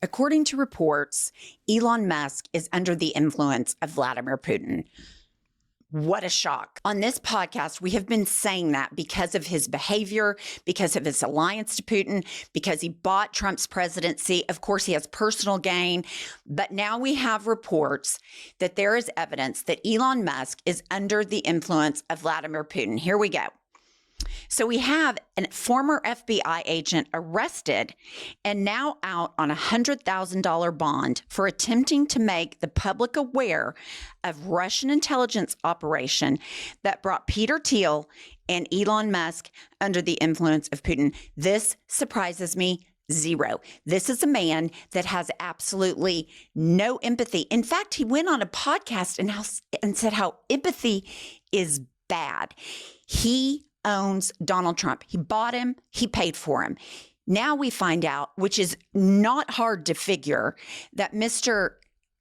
According to reports, Elon Musk is under the influence of Vladimir Putin. What a shock. On this podcast, we have been saying that because of his behavior, because of his alliance to Putin, because he bought Trump's presidency. Of course, he has personal gain. But now we have reports that there is evidence that Elon Musk is under the influence of Vladimir Putin. Here we go. So we have a former FBI agent arrested and now out on a $100,000 bond for attempting to make the public aware of Russian intelligence operation that brought Peter Thiel and Elon Musk under the influence of Putin. This surprises me zero. This is a man that has absolutely no empathy. In fact, he went on a podcast and said how empathy is bad. He owns Donald Trump. He bought him. He paid for him. Now we find out, which is not hard to figure, that Mr.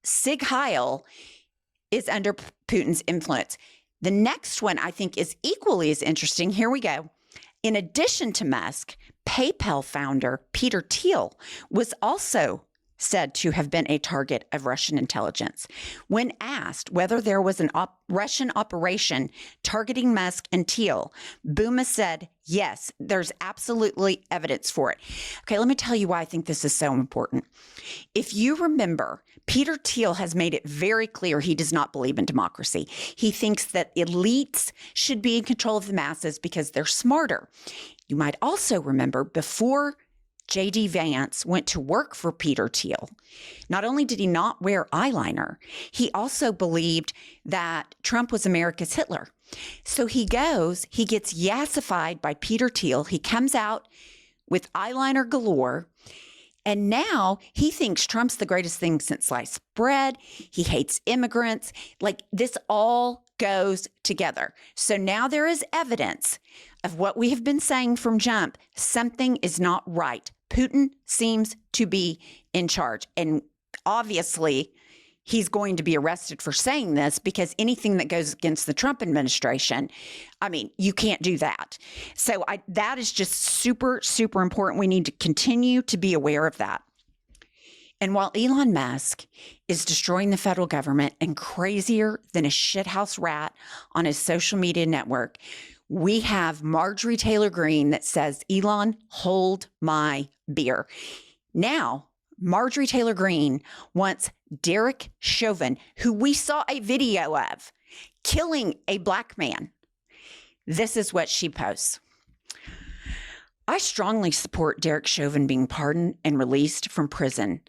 Sig Heil is under Putin's influence. The next one I think is equally as interesting. Here we go. In addition to Musk, PayPal founder Peter Thiel was also said to have been a target of Russian intelligence. When asked whether there was an Russian operation targeting Musk and Thiel, Buma said, yes, there's absolutely evidence for it. Okay, let me tell you why I think this is so important. If you remember, Peter Thiel has made it very clear he does not believe in democracy. He thinks that elites should be in control of the masses because they're smarter. You might also remember before J.D. Vance went to work for Peter Thiel, not only did he not wear eyeliner, he also believed that Trump was America's Hitler. So he gets yassified by Peter Thiel. He comes out with eyeliner galore, and now he thinks Trump's the greatest thing since sliced bread. He hates immigrants. Like, this all goes together. So now there is evidence of what we have been saying from jump. Something is not right. Putin seems to be in charge. And obviously, he's going to be arrested for saying this, because anything that goes against the Trump administration, I mean, you can't do that. So that is just super, super important. We need to continue to be aware of that. And while Elon Musk is destroying the federal government and crazier than a shithouse rat on his social media network, we have Marjorie Taylor Greene that says, Elon, hold my beer. Now, Marjorie Taylor Greene wants Derek Chauvin, who we saw a video of, killing a black man. This is what she posts. I strongly support Derek Chauvin being pardoned and released from prison.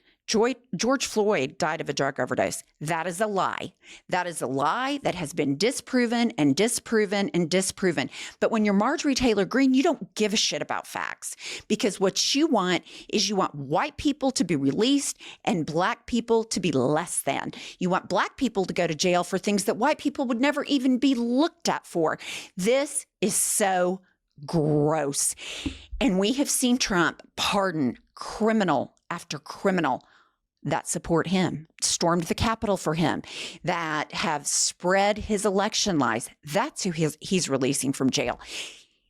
George Floyd died of a drug overdose. That is a lie. That is a lie that has been disproven and disproven and disproven. But when you're Marjorie Taylor Greene, you don't give a shit about facts, because what you want is you want white people to be released and black people to be less than. You want black people to go to jail for things that white people would never even be looked at for. This is so gross. And we have seen Trump pardon criminal after criminal that support him, stormed the Capitol for him, that have spread his election lies. That's who he's releasing from jail.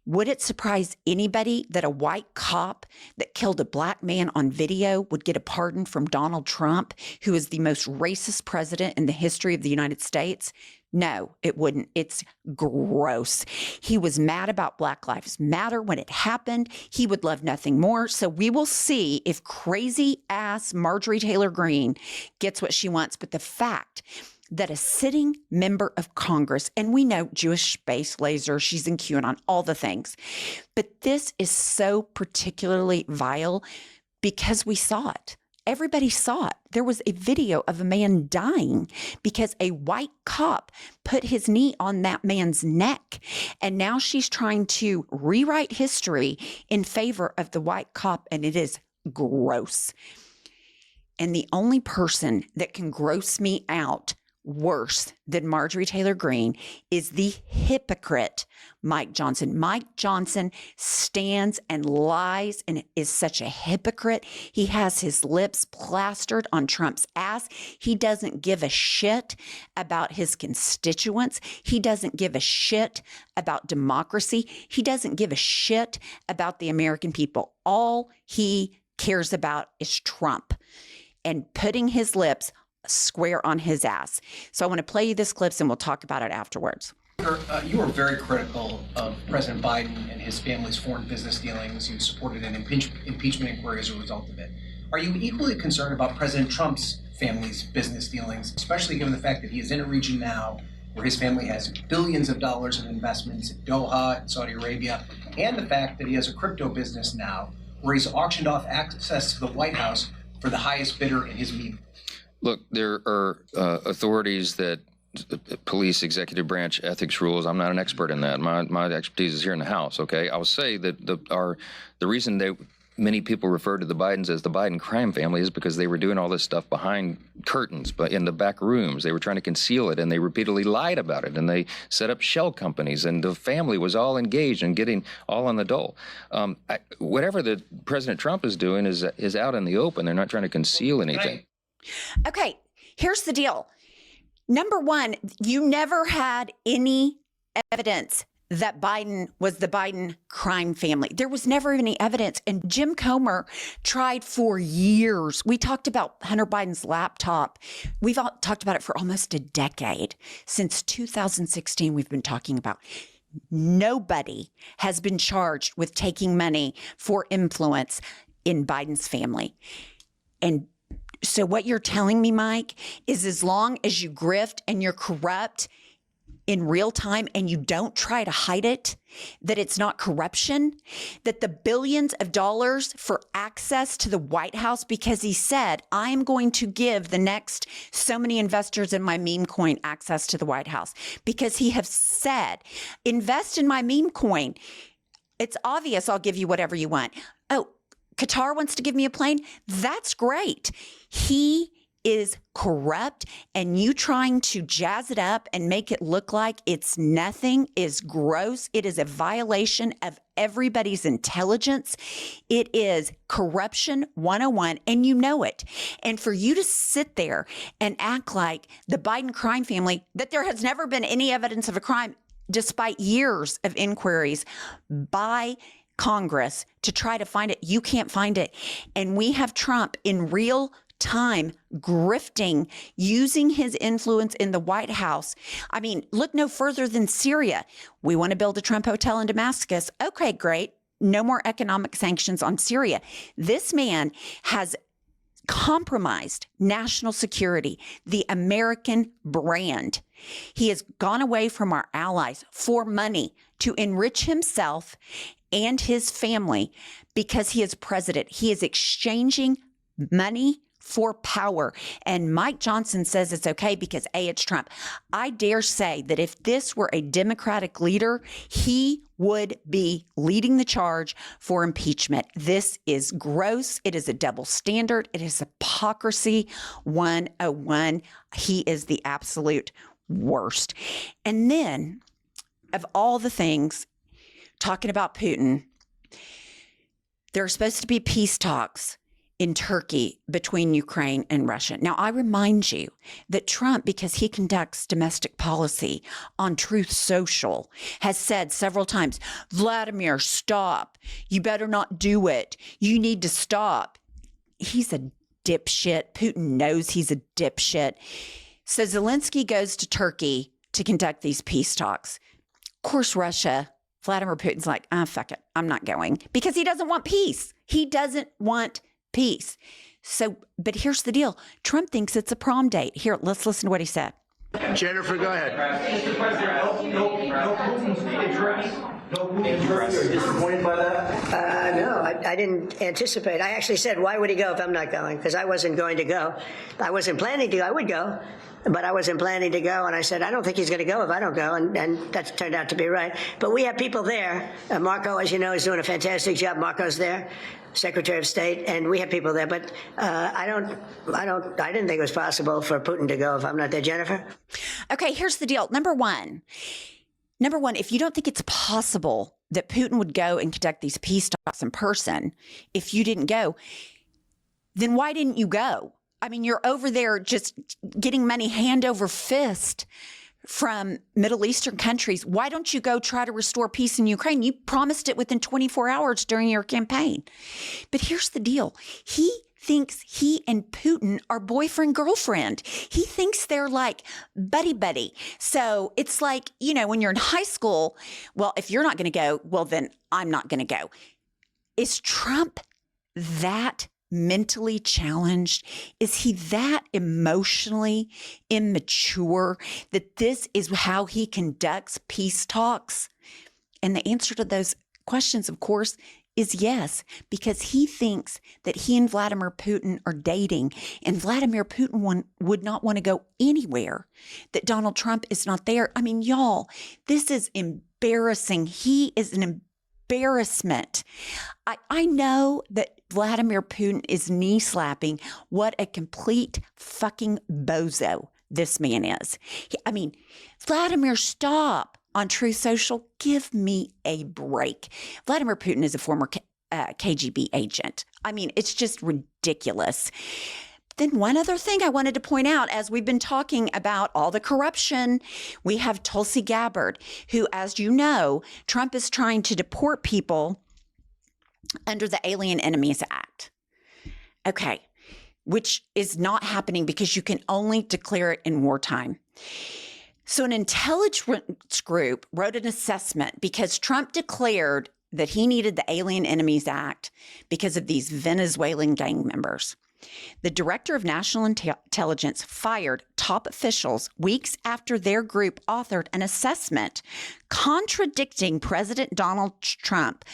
Would it surprise anybody that a white cop that killed a black man on video would get a pardon from Donald Trump, who is the most racist president in the history of the United States? No, it wouldn't. It's gross. He was mad about Black Lives Matter when it happened. He would love nothing more. So we will see if crazy ass Marjorie Taylor Greene gets what she wants. But the fact that a sitting member of Congress, and we know Jewish space laser, she's in QAnon, all the things, but this is so particularly vile because we saw it. Everybody saw it. There was a video of a man dying because a white cop put his knee on that man's neck. And now she's trying to rewrite history in favor of the white cop, and it is gross. And the only person that can gross me out worse than Marjorie Taylor Greene is the hypocrite Mike Johnson. Mike Johnson stands and lies and is such a hypocrite. He has his lips plastered on Trump's ass. He doesn't give a shit about his constituents. He doesn't give a shit about democracy. He doesn't give a shit about the American people. All he cares about is Trump. and putting his lips square on his ass. So I want to play you this clip and we'll talk about it afterwards. You were very critical of President Biden and his family's foreign business dealings. You supported an impeachment inquiry as a result of it. Are you equally concerned about President Trump's family's business dealings, especially given the fact that he is in a region now where his family has billions of dollars in investments in Doha and Saudi Arabia, and the fact that he has a crypto business now where he's auctioned off access to the White House for the highest bidder in his meme? Look, there are authorities that police executive branch ethics rules. I'm not an expert in that. My expertise is here in the House. Okay, I will say that the reason many people refer to the Bidens as the Biden crime family is because they were doing all this stuff behind curtains, but in the back rooms. They were trying to conceal it, and they repeatedly lied about it, and they set up shell companies, and the family was all engaged in getting all on the dole. Whatever the President Trump is doing is out in the open. They're not trying to conceal anything. Okay, here's the deal. Number one, you never had any evidence that Biden was the Biden crime family. There was never any evidence. And Jim Comer tried for years. We talked about Hunter Biden's laptop. We've talked about it for almost a decade. Since 2016, we've been talking about. Nobody has been charged with taking money for influence in Biden's family. And so what you're telling me, Mike, is as long as you grift and you're corrupt in real time and you don't try to hide it, that it's not corruption, that the billions of dollars for access to the White House, because he said, I'm going to give the next so many investors in my meme coin access to the White House, because he has said, invest in my meme coin. It's obvious I'll give you whatever you want. Oh, Qatar wants to give me a plane? That's great. He is corrupt, and you trying to jazz it up and make it look like it's nothing is gross. It is a violation of everybody's intelligence. It is corruption 101, and you know it. And for you to sit there and act like the Biden crime family, that there has never been any evidence of a crime, despite years of inquiries by Congress to try to find it. You can't find it. And we have Trump in real time grifting, using his influence in the White House. I mean, look no further than Syria. We want to build a Trump hotel in Damascus. Okay, great. No more economic sanctions on Syria. This man has compromised national security, the American brand. He has gone away from our allies for money to enrich himself and his family because he is president. He is exchanging money for power. And Mike Johnson says it's okay because A, it's Trump. I dare say that if this were a Democratic leader, he would be leading the charge for impeachment. This is gross. It is a double standard. It is hypocrisy 101. He is the absolute worst. And then, of all the things, talking about Putin, there are supposed to be peace talks in Turkey between Ukraine and Russia. Now, I remind you that Trump, because he conducts domestic policy on Truth Social, has said several times, Vladimir, stop. You better not do it. You need to stop. He's a dipshit. Putin knows he's a dipshit. So Zelensky goes to Turkey to conduct these peace talks. Of course, Vladimir Putin's like, fuck it. I'm not going, because he doesn't want peace. He doesn't want peace. So, but here's the deal. Trump thinks it's a prom date. Here, let's listen to what he said. Jennifer, go ahead. Mr. President, no Putin's interest. No Putin's interest. You're disappointed by that? No, I didn't anticipate. I actually said, why would he go if I'm not going? Because I wasn't going to go. I wasn't planning to go. I would go, but I wasn't planning to go. And I said, I don't think he's going to go if I don't go. And that turned out to be right. But we have people there. Marco, as you know, is doing a fantastic job. Marco's there, Secretary of State, and we have people there. But I didn't think it was possible for Putin to go if I'm not there. Jennifer? Okay, here's the deal. Number one, if you don't think it's possible that Putin would go and conduct these peace talks in person, if you didn't go, then why didn't you go? I mean, you're over there just getting money hand over fist from Middle Eastern countries. Why don't you go try to restore peace in Ukraine? You promised it within 24 hours during your campaign. But here's the deal. He thinks he and Putin are boyfriend, girlfriend. He thinks they're like buddy. So it's like, you know, when you're in high school, well, if you're not going to go, well, then I'm not going to go. Is Trump that mentally challenged? Is he that emotionally immature that this is how he conducts peace talks? And the answer to those questions, of course, is yes, because he thinks that he and Vladimir Putin are dating, and Vladimir Putin would not want to go anywhere that Donald Trump is not there. I mean, y'all, this is embarrassing. He is an embarrassment. I know that Vladimir Putin is knee slapping. What a complete fucking bozo this man is. Vladimir, stop. On Truth Social, give me a break. Vladimir Putin is a former KGB agent. I mean, it's just ridiculous. Then one other thing I wanted to point out, as we've been talking about all the corruption, we have Tulsi Gabbard, who, as you know, Trump is trying to deport people under the Alien Enemies Act. Okay, which is not happening because you can only declare it in wartime. So an intelligence group wrote an assessment because Trump declared that he needed the Alien Enemies Act because of these Venezuelan gang members. The director of national intelligence fired top officials weeks after their group authored an assessment contradicting President Donald Trump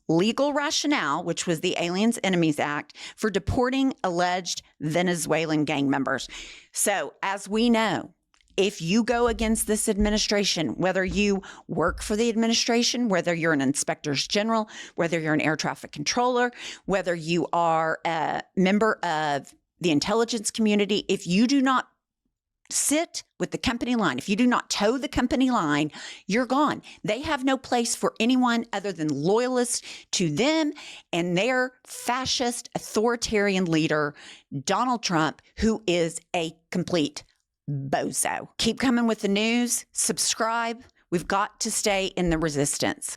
legal rationale, which was the Aliens Enemies Act, for deporting alleged Venezuelan gang members. So, as we know, if you go against this administration, whether you work for the administration, whether you're an inspector's general, whether you're an air traffic controller, whether you are a member of the intelligence community, if you do not sit with the company line, if you do not toe the company line, you're gone. They have no place for anyone other than loyalists to them and their fascist authoritarian leader, Donald Trump, who is a complete bozo. Keep coming with the news. Subscribe. We've got to stay in the resistance.